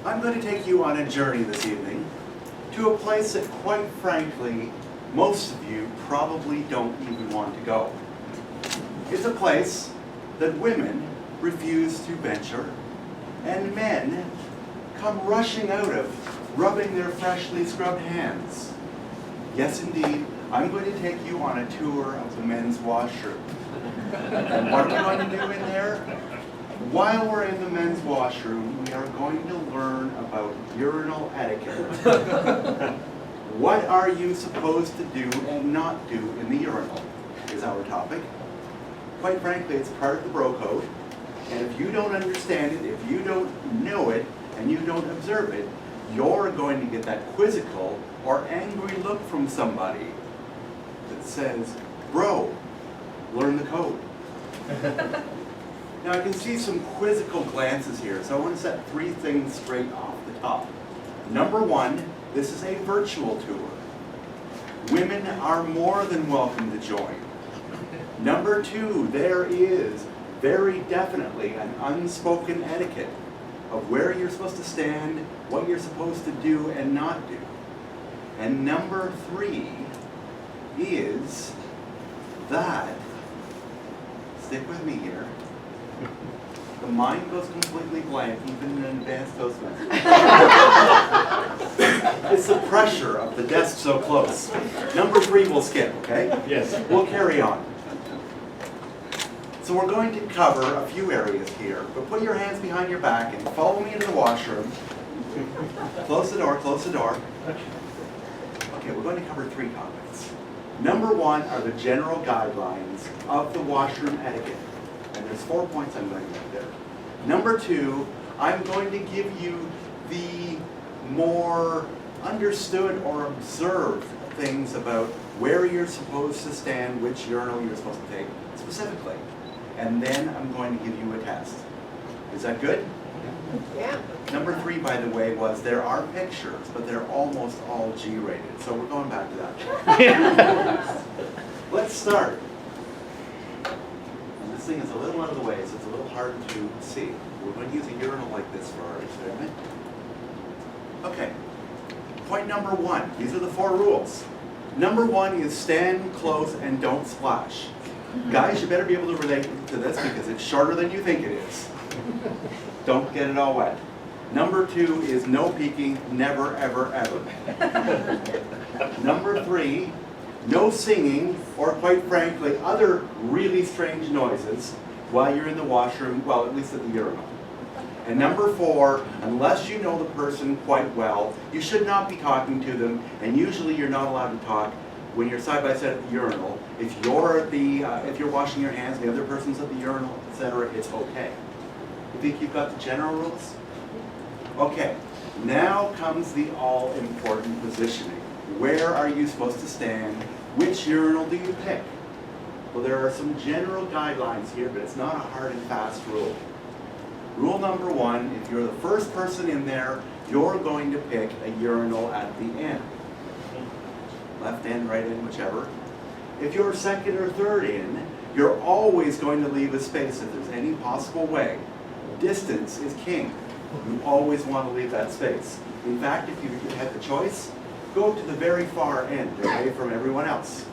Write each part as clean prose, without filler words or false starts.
I'm going to take you on a journey this evening to a place that, quite frankly, most of you probably don't even want to go. It's a place that women refuse to venture, and men come rushing out of, rubbing their freshly scrubbed hands. Yes, indeed, I'm going to take you on a tour of the men's washroom. And what are we going to do in there? While we're in the men's washroom, we are going to learn about urinal etiquette. What are you supposed to do and not do in the urinal is our topic. Quite frankly, it's part of the bro code. And if you don't understand it, if you don't know it, and you don't observe it, you're going to get that quizzical or angry look from somebody that says, bro, learn the code. Now I can see some quizzical glances here, so I want to set 3 things straight off the top. Number 1, this is a virtual tour. Women are more than welcome to join. Number 2, there is very definitely an unspoken etiquette of where you're supposed to stand, what you're supposed to do and not do. And number 3 is that, stick with me here, the mind goes completely blank, even in an advanced Toastmasters. It's the pressure of the desk so close. Number 3 we'll skip, okay? Yes. We'll carry on. So we're going to cover a few areas here, but put your hands behind your back and follow me into the washroom. Close the door, close the door. Okay, we're going to cover 3 topics. Number 1 are the general guidelines of the washroom etiquette. And there's 4 points I'm going to make there. Number 2, I'm going to give you the more understood or observed things about where you're supposed to stand, which urinal you're supposed to take specifically. And then I'm going to give you a test. Is that good? Yeah. Number 3, by the way, was there are pictures, but they're almost all G-rated. So we're going back to that. Let's start. And this thing is a little out of the way, so it's a little hard to see. We're going to use a urinal like this for our experiment. Okay. Point number 1. These are the 4 rules. Number 1 is stand close and don't splash. Guys, you better be able to relate to this because it's shorter than you think it is. Don't get it all wet. Number 2 is no peeking, never, ever, ever. Number 3, no singing or, quite frankly, other really strange noises while you're in the washroom, well, at least at the urinal. And number 4, unless you know the person quite well, you should not be talking to them, and usually you're not allowed to talk when you're side by side at the urinal. If you're at the, if you're washing your hands, the other person's at the urinal, etc., it's okay. You think you've got the general rules? Okay, now comes the all-important positioning. Where are you supposed to stand? Which urinal do you pick? Well, there are some general guidelines here, but it's not a hard and fast rule. Rule number 1, if you're the first person in there, you're going to pick a urinal at the end. Left end, right end, whichever. If you're second or third in, you're always going to leave a space if there's any possible way. Distance is king. You always want to leave that space. In fact, if you had the choice, go to the very far end, away from everyone else.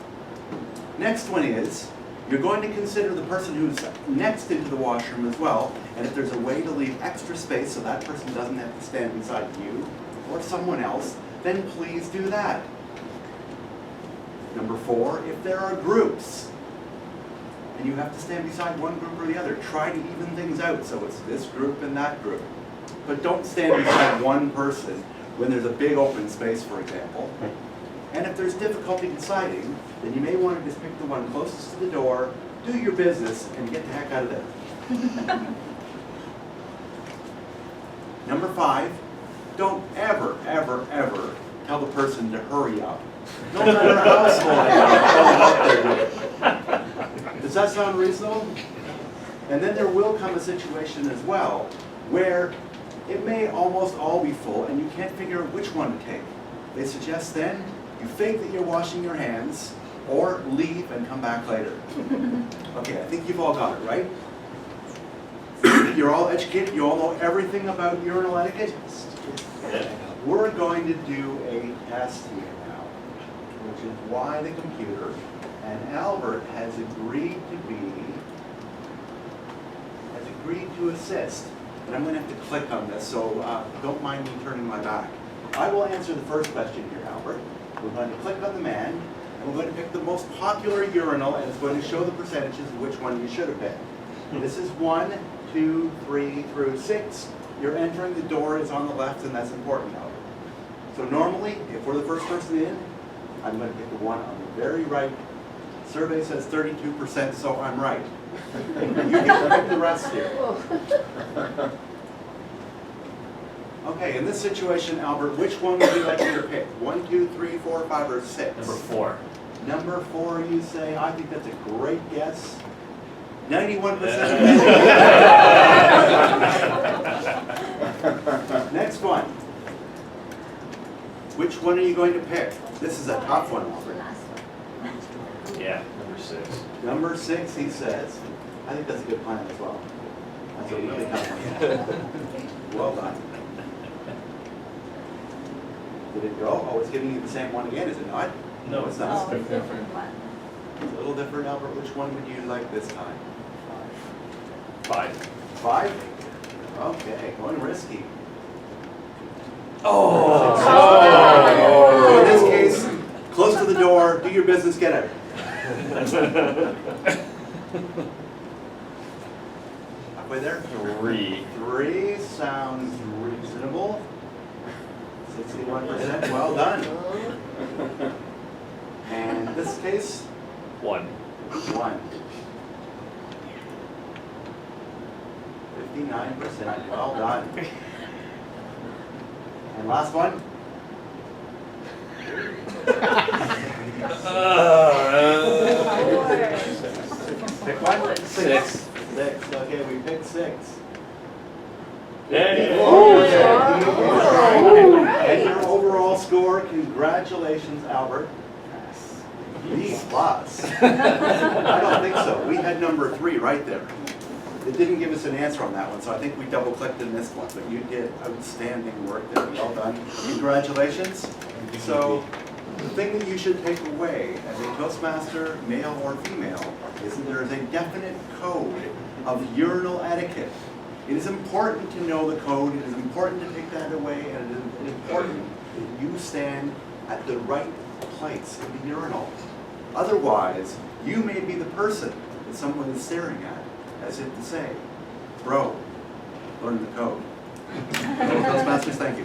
Next one is, you're going to consider the person who's next into the washroom as well, and if there's a way to leave extra space so that person doesn't have to stand beside you or someone else, then please do that. Number 4, if there are groups, and you have to stand beside one group or the other, try to even things out so it's this group and that group. But don't stand beside one person when there's a big open space, for example. And if there's difficulty deciding, then you may want to just pick the one closest to the door, do your business, and get the heck out of there. Number 5, don't ever, ever, ever tell the person to hurry up. No matter how small they are, tell them what they're doing. Does that sound reasonable? And then there will come a situation as well where it may almost all be full and you can't figure out which one to take. They suggest then you fake that you're washing your hands or leave and come back later. Okay, I think you've all got it, right? you're all educated, you all know everything about urinal etiquette. We're going to do a test here now, which is why the computer and Albert has agreed to assist. And I'm going to have to click on this, so don't mind me turning my back. I will answer the first question here, Albert. We're going to click on the man, and we're going to pick the most popular urinal, and it's going to show the percentages of which one you should have picked. This is 1, 2, 3 through 6. You're entering, the door is on the left, and that's important, Albert. So normally, if we're the first person in, I'm going to pick the one on the very right. Survey says 32%, so I'm right. You get to pick the rest here. Okay, in this situation, Albert, which one would you like me to pick? 1, 2, 3, 4, 5, or 6? Number 4. Number 4, you say. I think that's a great guess. 91%. Next one. Which one are you going to pick? This is a tough one, Albert. Yeah, number 6. Number 6, he says. I think that's a good plan as well. That's a really tough one. Well done. Did it go? Oh, it's giving you the same one again, is it not? No, it's not. Oh, it's a different one. It's a little different, Albert. Which one would you like this time? 5. 5? Okay, going risky. Oh! So in this case, close to the door, do your business, get out. Halfway there? 3. 3 sounds reasonable. 61%, well done. And in this case? 1. 1. 59%, well done. And last one? Pick one? 6. 6, okay, we picked 6. Hey. And your overall score, congratulations, Albert. B+. I don't think so. We had number 3 right there. It didn't give us an answer on that one, so I think we double-clicked in this one, but you did outstanding work there. Well done. Congratulations. So the thing that you should take away as a Toastmaster, male or female, is that there is a definite code of urinal etiquette. It is important to know the code, it is important to take that away, and it is important that you stand at the right place in the urinal. Otherwise, you may be the person that someone is staring at, as if to say, bro, learn the code. Toastmasters, thank you.